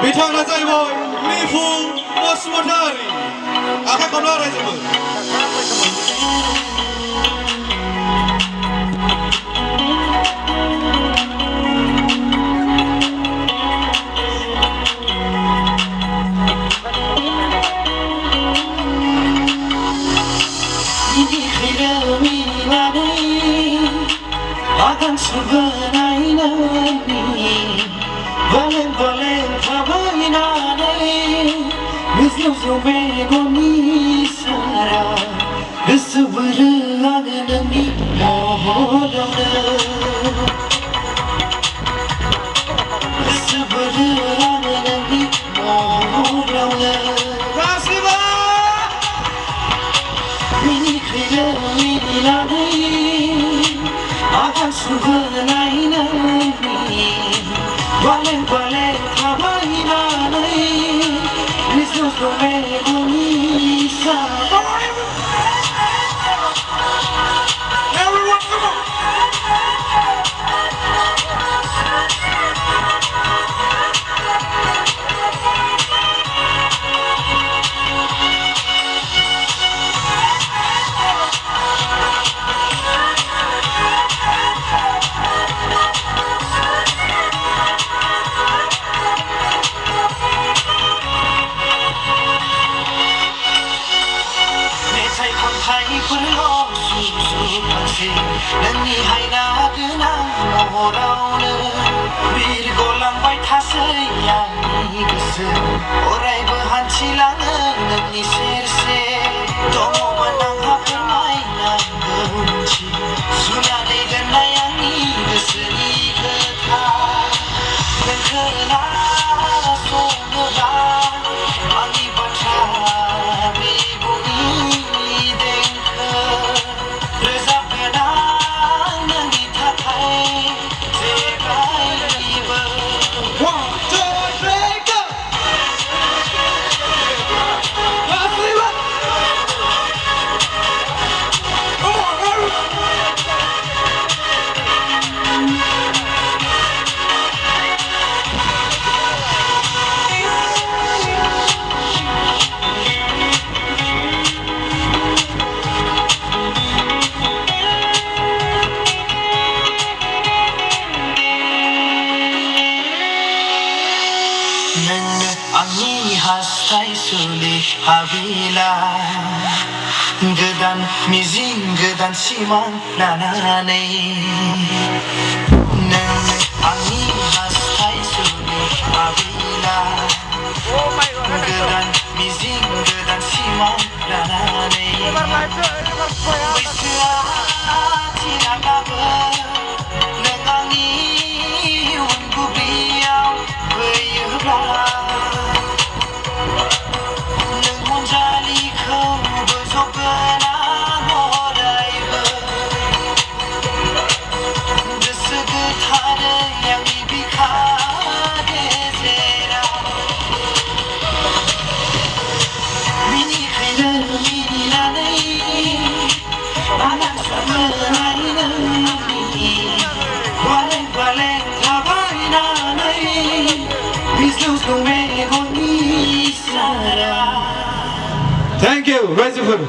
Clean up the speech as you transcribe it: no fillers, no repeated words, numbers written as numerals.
बिथाङा जाहैबाय मिफु बसुमतारी आखाइ खबना रायजोफोर akan sebenarnya balen kabainane Bizlo begoni sara Bisberagani mohodana Bisberagani mohodana Rasiba Mini khila mini lani akan sebenarnya Balen kabainane Bizlo begoni sara Everyone come on नोंनि हायना महरावनो बिरगलांबाय थासै आंनि गोसो अरायबो हान्थिलाङो नोंनि सेर दङमोन आंहा फोरमायनांगौ मोनसे जुनानै दोननाय आंनि गोसोनि खोथा नों खोनासङोब्ला आंनि बाथ्रा आंनि हास्थाय सुलि हाबिला गोदान मिजिं गोदान सिमां लानानै नों आंनि हास्थाय सुलि हाबिला गोदान मिजिं गोदान सिमां लानानै बैसोआ थिरांगाबो नों आंनि उनगुबियाव फैयोब्ला Thank you, Razifur.